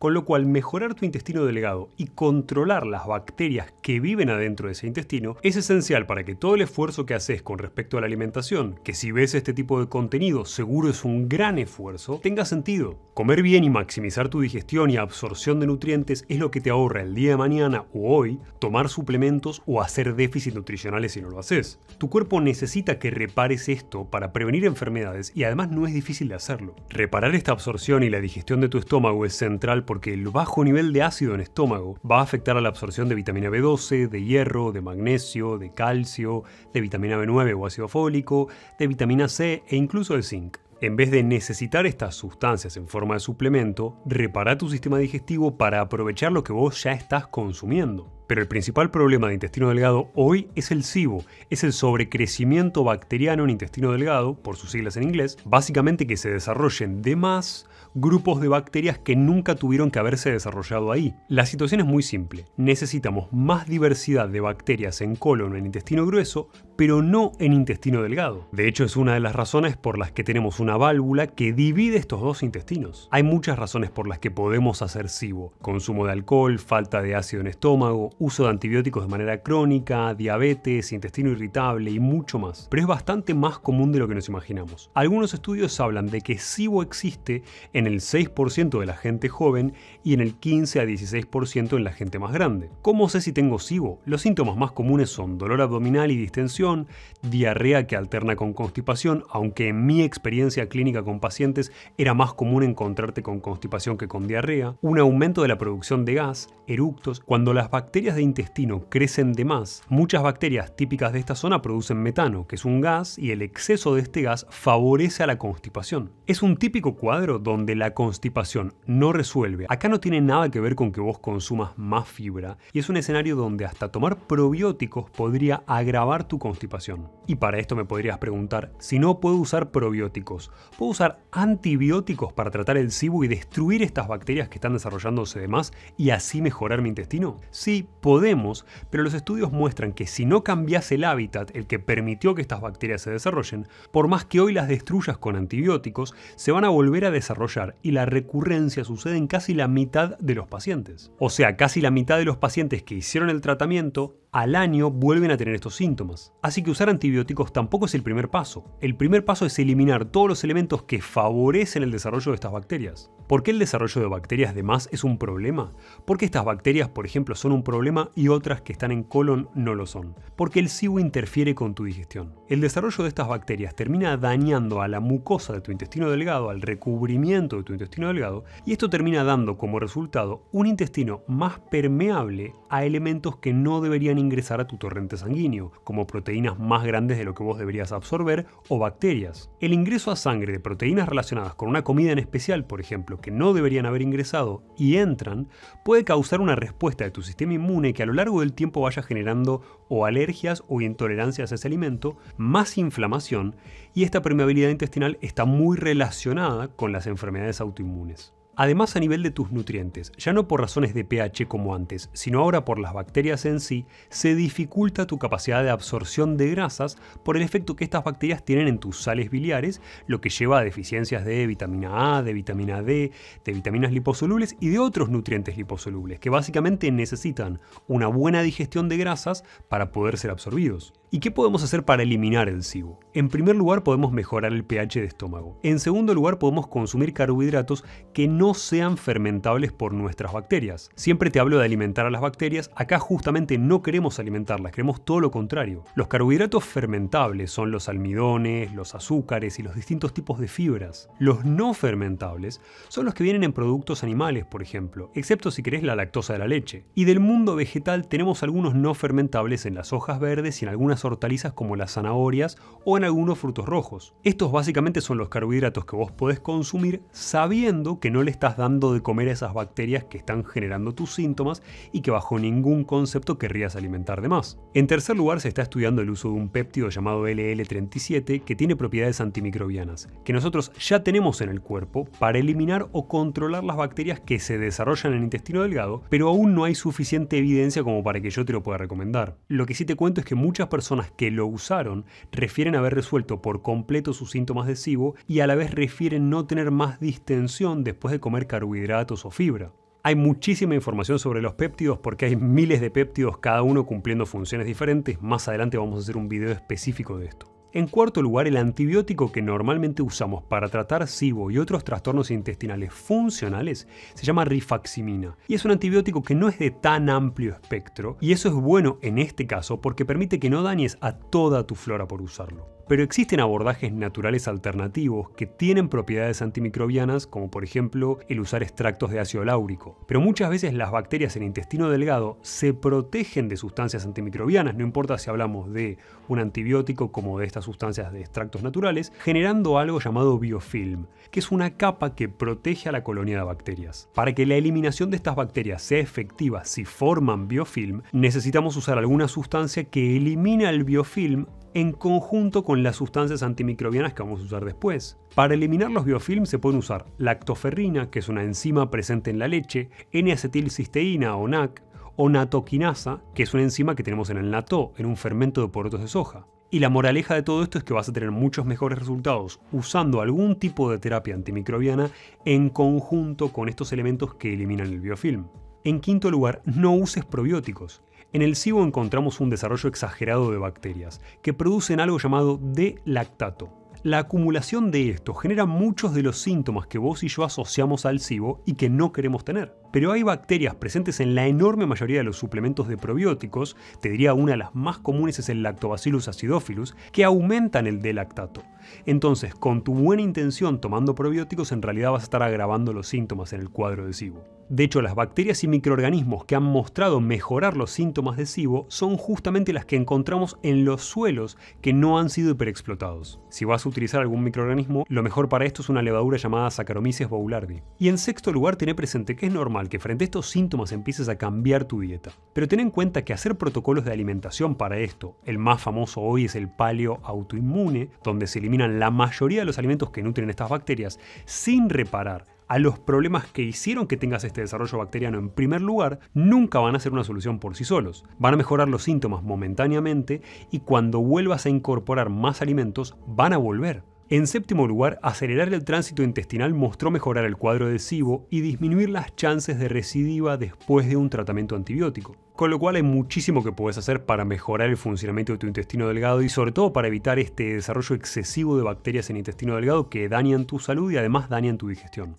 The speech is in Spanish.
Con lo cual, mejorar tu intestino delgado y controlar las bacterias que viven adentro de ese intestino es esencial para que todo el esfuerzo que haces con respecto a la alimentación, que si ves este tipo de contenido seguro es un gran esfuerzo, tenga sentido. Comer bien y maximizar tu digestión y absorción de nutrientes es lo que te ahorra el día de mañana o hoy tomar suplementos o hacer déficits nutricionales si no lo haces. Tu cuerpo necesita que repares esto para prevenir enfermedades y además no es difícil de hacerlo. Reparar esta absorción y la digestión de tu estómago es central porque el bajo nivel de ácido en estómago va a afectar a la absorción de vitamina B12, de hierro, de magnesio, de calcio, de vitamina B9 o ácido fólico, de vitamina C e incluso de zinc. En vez de necesitar estas sustancias en forma de suplemento, repara tu sistema digestivo para aprovechar lo que vos ya estás consumiendo. Pero el principal problema de intestino delgado hoy es el SIBO, es el sobrecrecimiento bacteriano en intestino delgado, por sus siglas en inglés, básicamente que se desarrollen de más grupos de bacterias que nunca tuvieron que haberse desarrollado ahí. La situación es muy simple, necesitamos más diversidad de bacterias en colon o en intestino grueso, pero no en intestino delgado. De hecho, es una de las razones por las que tenemos una válvula que divide estos dos intestinos. Hay muchas razones por las que podemos hacer SIBO: consumo de alcohol, falta de ácido en estómago, uso de antibióticos de manera crónica, diabetes, intestino irritable y mucho más. Pero es bastante más común de lo que nos imaginamos. Algunos estudios hablan de que SIBO existe en el 6% de la gente joven y en el 15 a 16% en la gente más grande. ¿Cómo sé si tengo SIBO? Los síntomas más comunes son dolor abdominal y distensión, diarrea que alterna con constipación, aunque en mi experiencia clínica con pacientes era más común encontrarte con constipación que con diarrea, un aumento de la producción de gas, eructos. Cuando las bacterias de intestino crecen de más, muchas bacterias típicas de esta zona producen metano, que es un gas, y el exceso de este gas favorece a la constipación. Es un típico cuadro donde la constipación no resuelve. Acá no tiene nada que ver con que vos consumas más fibra, y es un escenario donde hasta tomar probióticos podría agravar tu constipación. Y para esto me podrías preguntar, si no puedo usar probióticos, ¿puedo usar antibióticos para tratar el SIBO y destruir estas bacterias que están desarrollándose de más y así mejorar mi intestino? Sí, podemos, pero los estudios muestran que si no cambias el hábitat, el que permitió que estas bacterias se desarrollen, por más que hoy las destruyas con antibióticos, se van a volver a desarrollar y la recurrencia sucede en casi la mitad de los pacientes. O sea, casi la mitad de los pacientes que hicieron el tratamiento al año vuelven a tener estos síntomas. Así que usar antibióticos tampoco es el primer paso. El primer paso es eliminar todos los elementos que favorecen el desarrollo de estas bacterias. ¿Por qué el desarrollo de bacterias de más es un problema? Porque estas bacterias, por ejemplo, son un problema y otras que están en colon no lo son. Porque el SIBO interfiere con tu digestión. El desarrollo de estas bacterias termina dañando a la mucosa de tu intestino delgado, al recubrimiento de tu intestino delgado, y esto termina dando como resultado un intestino más permeable a elementos que no deberían ingresar a tu torrente sanguíneo, como proteínas más grandes de lo que vos deberías absorber o bacterias. El ingreso a sangre de proteínas relacionadas con una comida en especial, por ejemplo, que no deberían haber ingresado y entran, puede causar una respuesta de tu sistema inmune que a lo largo del tiempo vaya generando o alergias o intolerancias a ese alimento, más inflamación, y esta permeabilidad intestinal está muy relacionada con las enfermedades autoinmunes. Además, a nivel de tus nutrientes, ya no por razones de pH como antes, sino ahora por las bacterias en sí, se dificulta tu capacidad de absorción de grasas por el efecto que estas bacterias tienen en tus sales biliares, lo que lleva a deficiencias de vitamina A, de vitamina D, de vitaminas liposolubles y de otros nutrientes liposolubles, que básicamente necesitan una buena digestión de grasas para poder ser absorbidos. ¿Y qué podemos hacer para eliminar el SIBO? En primer lugar, podemos mejorar el pH de estómago. En segundo lugar, podemos consumir carbohidratos que no sean fermentables por nuestras bacterias. Siempre te hablo de alimentar a las bacterias, acá justamente no queremos alimentarlas, queremos todo lo contrario. Los carbohidratos fermentables son los almidones, los azúcares y los distintos tipos de fibras. Los no fermentables son los que vienen en productos animales, por ejemplo, excepto si querés la lactosa de la leche. Y del mundo vegetal tenemos algunos no fermentables en las hojas verdes y en algunas hortalizas como las zanahorias o en algunos frutos rojos. Estos básicamente son los carbohidratos que vos podés consumir sabiendo que no le estás dando de comer a esas bacterias que están generando tus síntomas y que bajo ningún concepto querrías alimentar de más. En tercer lugar, se está estudiando el uso de un péptido llamado LL37 que tiene propiedades antimicrobianas, que nosotros ya tenemos en el cuerpo para eliminar o controlar las bacterias que se desarrollan en el intestino delgado, pero aún no hay suficiente evidencia como para que yo te lo pueda recomendar. Lo que sí te cuento es que muchas personas que lo usaron refieren haber resuelto por completo sus síntomas de SIBO y a la vez refieren no tener más distensión después de comer carbohidratos o fibra. Hay muchísima información sobre los péptidos porque hay miles de péptidos, cada uno cumpliendo funciones diferentes. Más adelante vamos a hacer un video específico de esto. En cuarto lugar, el antibiótico que normalmente usamos para tratar SIBO y otros trastornos intestinales funcionales se llama rifaximina. Y es un antibiótico que no es de tan amplio espectro, y eso es bueno en este caso porque permite que no dañes a toda tu flora por usarlo. Pero existen abordajes naturales alternativos que tienen propiedades antimicrobianas, como por ejemplo el usar extractos de ácido láurico. Pero muchas veces las bacterias en el intestino delgado se protegen de sustancias antimicrobianas, no importa si hablamos de un antibiótico como de estas sustancias de extractos naturales, generando algo llamado biofilm, que es una capa que protege a la colonia de bacterias. Para que la eliminación de estas bacterias sea efectiva si forman biofilm, necesitamos usar alguna sustancia que elimina el biofilm en conjunto con las sustancias antimicrobianas que vamos a usar después. Para eliminar los biofilms se pueden usar lactoferrina, que es una enzima presente en la leche, N-acetilcisteína o NAC, o natoquinasa, que es una enzima que tenemos en el nató, en un fermento de porotos de soja. Y la moraleja de todo esto es que vas a tener muchos mejores resultados usando algún tipo de terapia antimicrobiana en conjunto con estos elementos que eliminan el biofilm. En quinto lugar, no uses probióticos. En el SIBO encontramos un desarrollo exagerado de bacterias, que producen algo llamado D-lactato. La acumulación de esto genera muchos de los síntomas que vos y yo asociamos al SIBO y que no queremos tener. Pero hay bacterias presentes en la enorme mayoría de los suplementos de probióticos, te diría una de las más comunes es el Lactobacillus acidophilus, que aumentan el D-lactato. Entonces, con tu buena intención tomando probióticos, en realidad vas a estar agravando los síntomas en el cuadro de SIBO. De hecho, las bacterias y microorganismos que han mostrado mejorar los síntomas de SIBO son justamente las que encontramos en los suelos que no han sido hiperexplotados. Si vas a utilizar algún microorganismo, lo mejor para esto es una levadura llamada Saccharomyces boulardii. Y en sexto lugar, tené presente que es normal que frente a estos síntomas empieces a cambiar tu dieta. Pero ten en cuenta que hacer protocolos de alimentación para esto, el más famoso hoy es el paleo autoinmune, donde se eliminan la mayoría de los alimentos que nutren estas bacterias sin reparar a los problemas que hicieron que tengas este desarrollo bacteriano en primer lugar, nunca van a ser una solución por sí solos. Van a mejorar los síntomas momentáneamente y cuando vuelvas a incorporar más alimentos, van a volver. En séptimo lugar, acelerar el tránsito intestinal mostró mejorar el cuadro de SIBO y disminuir las chances de recidiva después de un tratamiento antibiótico. Con lo cual hay muchísimo que puedes hacer para mejorar el funcionamiento de tu intestino delgado y sobre todo para evitar este desarrollo excesivo de bacterias en el intestino delgado que dañan tu salud y además dañan tu digestión.